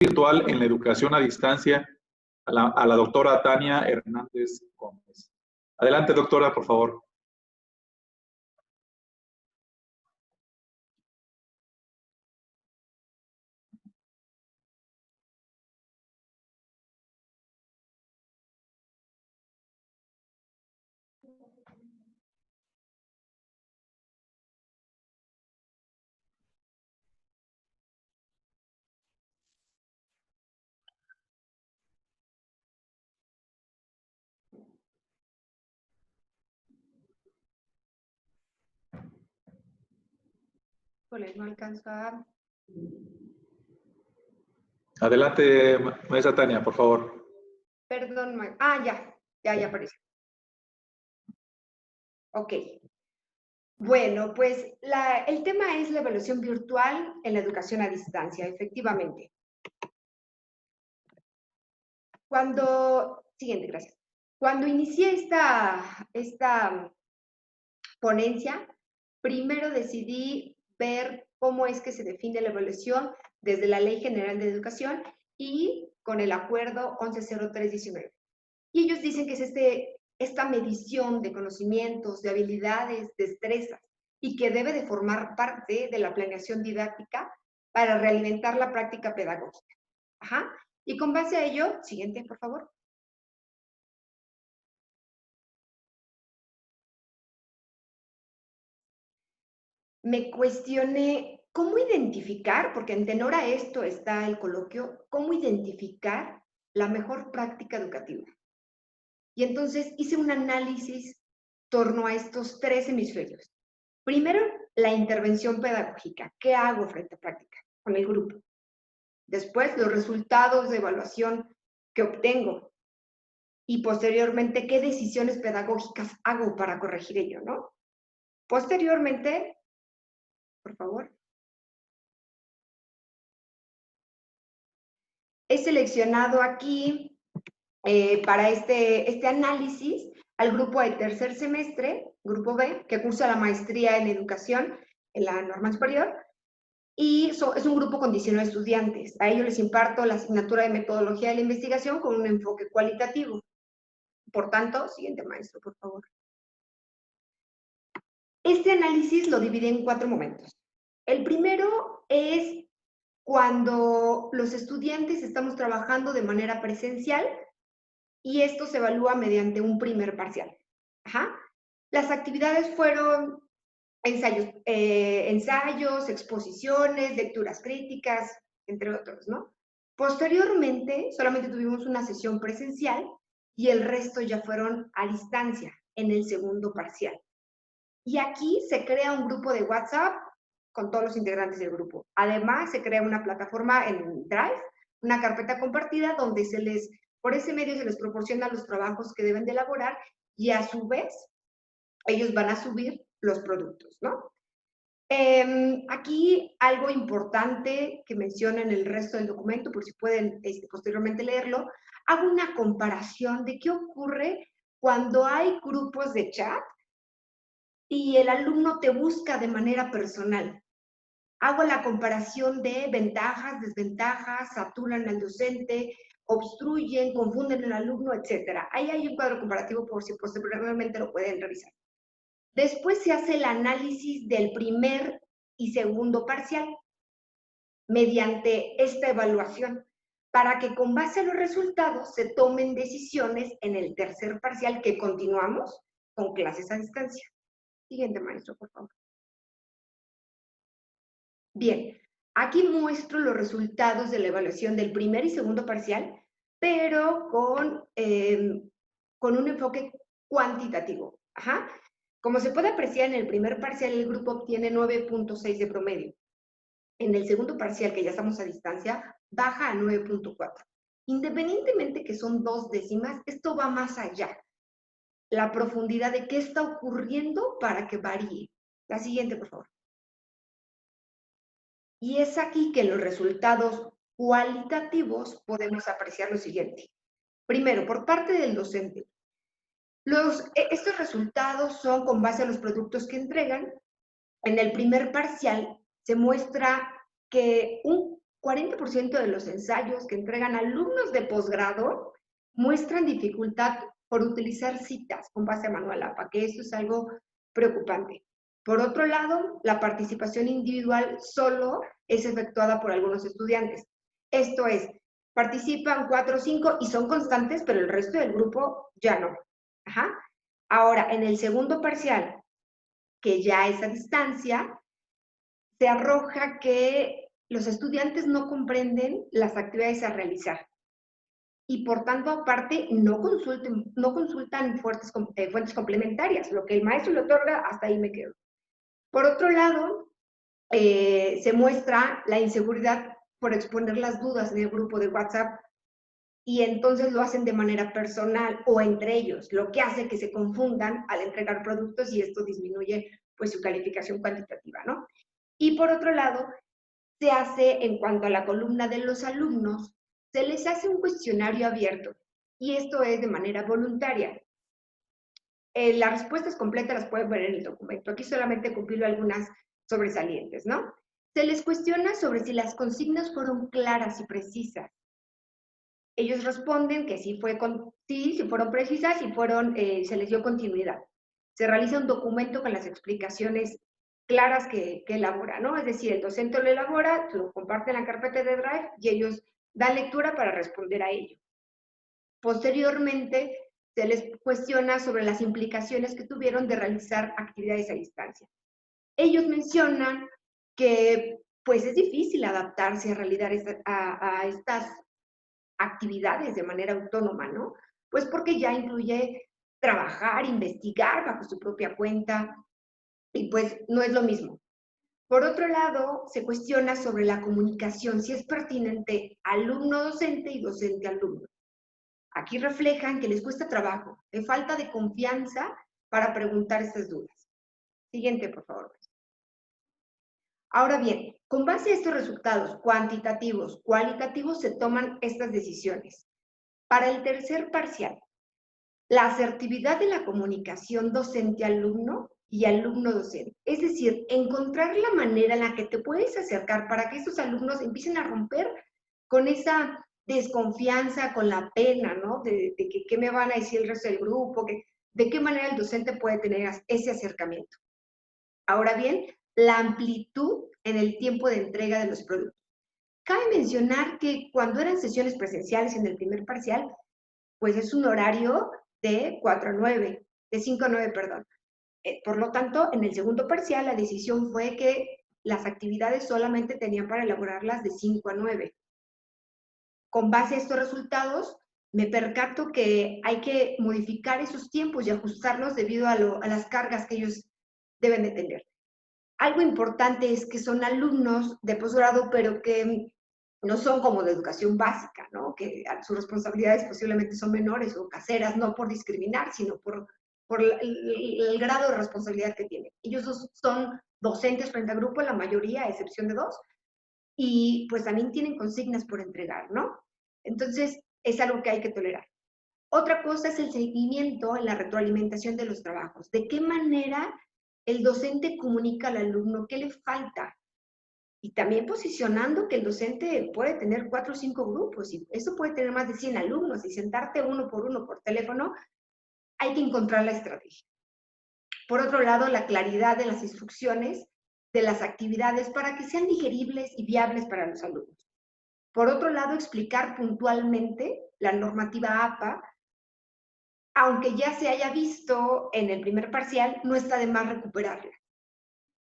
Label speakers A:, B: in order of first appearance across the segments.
A: virtual en la educación a distancia a la doctora Tania Hernández Gómez. Adelante, doctora, por favor.
B: No alcanzo a...
A: Adelante, maestra Tania, por favor.
B: Perdón, ya apareció. Ok. Bueno, pues el tema es la evaluación virtual en la educación a distancia, efectivamente. Siguiente, gracias. Cuando inicié esta ponencia, primero decidí ver cómo es que se define la evaluación desde la Ley General de Educación y con el acuerdo 110319. Y ellos dicen que es esta medición de conocimientos, de habilidades, destrezas, y que debe de formar parte de la planeación didáctica para realimentar la práctica pedagógica. Ajá. Y con base a ello, siguiente, por favor. Me cuestioné cómo identificar, porque en tenor a esto está el coloquio, cómo identificar la mejor práctica educativa. Y entonces hice un análisis torno a estos 3 hemisferios. Primero, la intervención pedagógica. ¿Qué hago frente a práctica con el grupo? Después, los resultados de evaluación que obtengo. Y posteriormente, ¿qué decisiones pedagógicas hago para corregir ello, no? Posteriormente, por favor. He seleccionado aquí para este análisis al grupo de tercer semestre, grupo B, que cursa la maestría en educación en la norma superior, y es un grupo con 19 estudiantes. A ellos les imparto la asignatura de metodología de la investigación con un enfoque cualitativo. Por tanto, siguiente maestro, por favor. Este análisis lo divide en 4 momentos. El primero es cuando los estudiantes estamos trabajando de manera presencial y esto se evalúa mediante un primer parcial. Ajá. Las actividades fueron ensayos, exposiciones, lecturas críticas, entre otros, ¿no? Posteriormente, solamente tuvimos una sesión presencial y el resto ya fueron a distancia, en el segundo parcial. Y aquí se crea un grupo de WhatsApp con todos los integrantes del grupo. Además, se crea una plataforma en Drive, una carpeta compartida donde por ese medio se les proporciona los trabajos que deben de elaborar y a su vez ellos van a subir los productos, ¿no? Aquí algo importante que menciona en el resto del documento, por si pueden posteriormente leerlo, hago una comparación de qué ocurre cuando hay grupos de chat y el alumno te busca de manera personal. Hago la comparación de ventajas, desventajas, saturan al docente, obstruyen, confunden al alumno, etc. Ahí hay un cuadro comparativo por si posteriormente lo pueden revisar. Después se hace el análisis del primer y segundo parcial mediante esta evaluación para que con base a los resultados se tomen decisiones en el tercer parcial que continuamos con clases a distancia. Siguiente maestro, por favor. Bien, aquí muestro los resultados de la evaluación del primer y segundo parcial, pero con un enfoque cuantitativo. Ajá. Como se puede apreciar, en el primer parcial el grupo obtiene 9.6 de promedio. En el segundo parcial, que ya estamos a distancia, baja a 9.4. Independientemente que son 2 décimas, esto va más allá. La profundidad de qué está ocurriendo para que varíe. La siguiente, por favor. Y es aquí que los resultados cualitativos podemos apreciar lo siguiente. Primero, por parte del docente. Estos resultados son con base a los productos que entregan. En el primer parcial se muestra que un 40% de los ensayos que entregan alumnos de posgrado muestran dificultad por utilizar citas con base a manual APA, que eso es algo preocupante. Por otro lado, la participación individual solo es efectuada por algunos estudiantes. Esto es, participan 4 o 5 y son constantes, pero el resto del grupo ya no. Ajá. Ahora, en el segundo parcial, que ya es a distancia, se arroja que los estudiantes no comprenden las actividades a realizar y por tanto, aparte, no consultan fuentes complementarias. Lo que el maestro le otorga, hasta ahí me quedo. Por otro lado, se muestra la inseguridad por exponer las dudas en el grupo de WhatsApp y entonces lo hacen de manera personal o entre ellos, lo que hace que se confundan al entregar productos y esto disminuye pues su calificación cuantitativa, ¿no? Y por otro lado, se hace en cuanto a la columna de los alumnos, se les hace un cuestionario abierto y esto es de manera voluntaria. Las respuestas completas las pueden ver en el documento. Aquí solamente compilo algunas sobresalientes, ¿no? Se les cuestiona sobre si las consignas fueron claras y precisas. Ellos responden que sí fueron precisas y se les dio continuidad. Se realiza un documento con las explicaciones claras que elabora, ¿no? Es decir, el docente lo elabora, lo comparte en la carpeta de Drive y ellos dan lectura para responder a ello. Posteriormente, se les cuestiona sobre las implicaciones que tuvieron de realizar actividades a distancia. Ellos mencionan que pues es difícil adaptarse a estas actividades de manera autónoma, ¿no? Pues porque ya incluye trabajar, investigar bajo su propia cuenta y pues no es lo mismo. Por otro lado, se cuestiona sobre la comunicación, si es pertinente alumno-docente y docente-alumno. Aquí reflejan que les cuesta trabajo, de falta de confianza para preguntar estas dudas. Siguiente, por favor. Ahora bien, con base a estos resultados cuantitativos, cualitativos, se toman estas decisiones. Para el tercer parcial, la asertividad de la comunicación docente-alumno y alumno-docente. Es decir, encontrar la manera en la que te puedes acercar para que estos alumnos empiecen a romper con esa desconfianza, con la pena, ¿no? De que qué me van a decir el resto del grupo, de qué manera el docente puede tener ese acercamiento. Ahora bien, la amplitud en el tiempo de entrega de los productos. Cabe mencionar que cuando eran sesiones presenciales en el primer parcial, pues es un horario de 4 a 9, de 5 a 9, perdón. Por lo tanto, en el segundo parcial la decisión fue que las actividades solamente tenían para elaborarlas de 5 a 9. Con base a estos resultados, me percato que hay que modificar esos tiempos y ajustarlos debido a las cargas que ellos deben de tener. Algo importante es que son alumnos de posgrado, pero que no son como de educación básica, ¿no? Que sus responsabilidades posiblemente son menores o caseras, no por discriminar, sino por el grado de responsabilidad que tienen. Ellos son docentes frente a grupo, la mayoría, a excepción de 2, y pues también tienen consignas por entregar, ¿no? Entonces, es algo que hay que tolerar. Otra cosa es el seguimiento en la retroalimentación de los trabajos. ¿De qué manera el docente comunica al alumno qué le falta? Y también posicionando que el docente puede tener 4 o 5 grupos y eso puede tener más de 100 alumnos y sentarte uno por teléfono, hay que encontrar la estrategia. Por otro lado, la claridad de las instrucciones de las actividades para que sean digeribles y viables para los alumnos. Por otro lado, explicar puntualmente la normativa APA, aunque ya se haya visto en el primer parcial, no está de más recuperarla.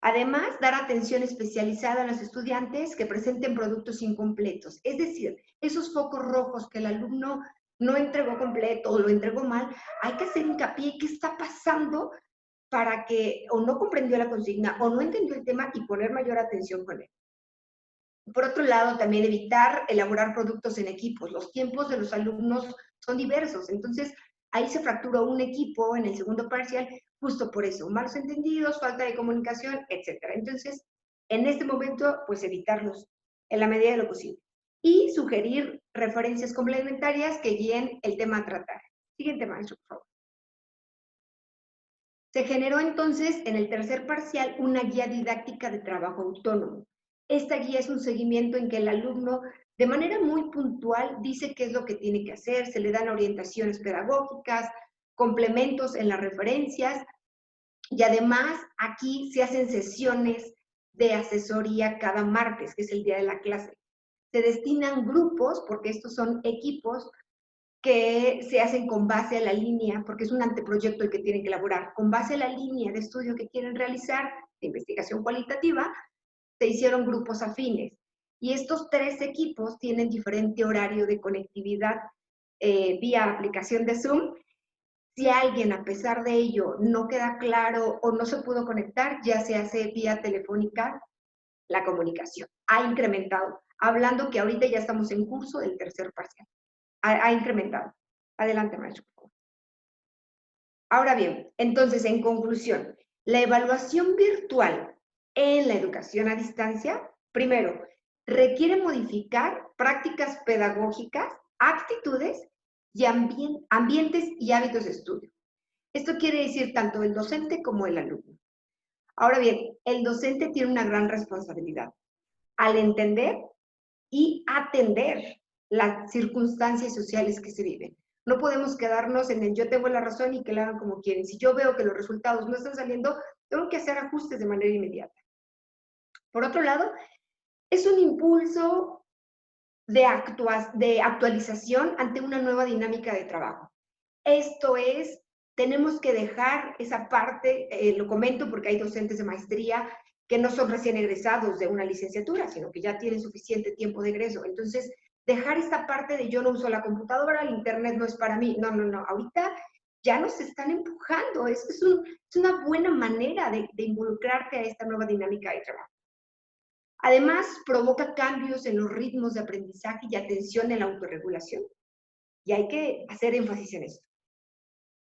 B: Además, dar atención especializada a los estudiantes que presenten productos incompletos, es decir, esos focos rojos que el alumno no entregó completo o lo entregó mal, hay que hacer hincapié qué está pasando para que o no comprendió la consigna o no entendió el tema y poner mayor atención con él. Por otro lado, también evitar elaborar productos en equipos. Los tiempos de los alumnos son diversos, entonces ahí se fracturó un equipo en el segundo parcial justo por eso, malos entendidos, falta de comunicación, etc. Entonces, en este momento, pues evitarlos en la medida de lo posible. Y sugerir referencias complementarias que guíen el tema a tratar. Siguiente, maestro, por favor. Se generó entonces en el tercer parcial una guía didáctica de trabajo autónomo. Esta guía es un seguimiento en que el alumno, de manera muy puntual, dice qué es lo que tiene que hacer, se le dan orientaciones pedagógicas, complementos en las referencias, y además aquí se hacen sesiones de asesoría cada martes, que es el día de la clase. Se destinan grupos, porque estos son equipos que se hacen con base a la línea, porque es un anteproyecto el que tienen que elaborar, con base a la línea de estudio que quieren realizar, de investigación cualitativa, se hicieron grupos afines. Y estos 3 equipos tienen diferente horario de conectividad vía aplicación de Zoom. Si alguien, a pesar de ello, no queda claro o no se pudo conectar, ya se hace vía telefónica la comunicación. Ha incrementado, hablando que ahorita ya estamos en curso del tercer parcial. Ha incrementado. Adelante, maestro. Ahora bien, entonces, en conclusión, la evaluación virtual en la educación a distancia, primero, requiere modificar prácticas pedagógicas, actitudes y ambientes y hábitos de estudio. Esto quiere decir tanto el docente como el alumno. Ahora bien, el docente tiene una gran responsabilidad al entender y atender las circunstancias sociales que se viven. No podemos quedarnos en el yo tengo la razón y que la hagan como quieren. Si yo veo que los resultados no están saliendo, tengo que hacer ajustes de manera inmediata. Por otro lado, es un impulso de actualización ante una nueva dinámica de trabajo. Esto es, tenemos que dejar esa parte, lo comento porque hay docentes de maestría que no son recién egresados de una licenciatura, sino que ya tienen suficiente tiempo de egreso. Entonces, dejar esta parte de yo no uso la computadora, el internet no es para mí. No, no, no. Ahorita ya nos están empujando. Es una buena manera de involucrarte a esta nueva dinámica de trabajo. Además, provoca cambios en los ritmos de aprendizaje y atención en la autorregulación. Y hay que hacer énfasis en esto.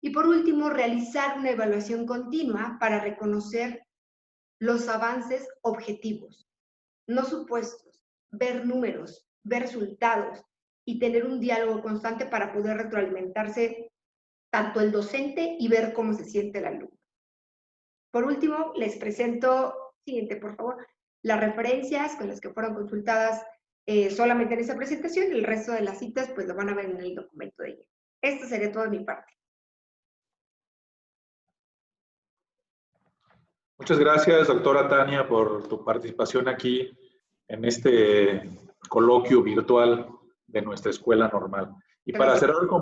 B: Y por último, realizar una evaluación continua para reconocer los avances objetivos, no supuestos, ver números, ver resultados y tener un diálogo constante para poder retroalimentarse tanto el docente y ver cómo se siente el alumno. Por último, les presento, siguiente por favor, las referencias con las que fueron consultadas solamente en esta presentación, el resto de las citas pues lo van a ver en el documento de ella. Esto sería todo de mi parte.
A: Muchas gracias, doctora Tania, por tu participación aquí en este coloquio virtual de nuestra escuela normal. Y para cerrar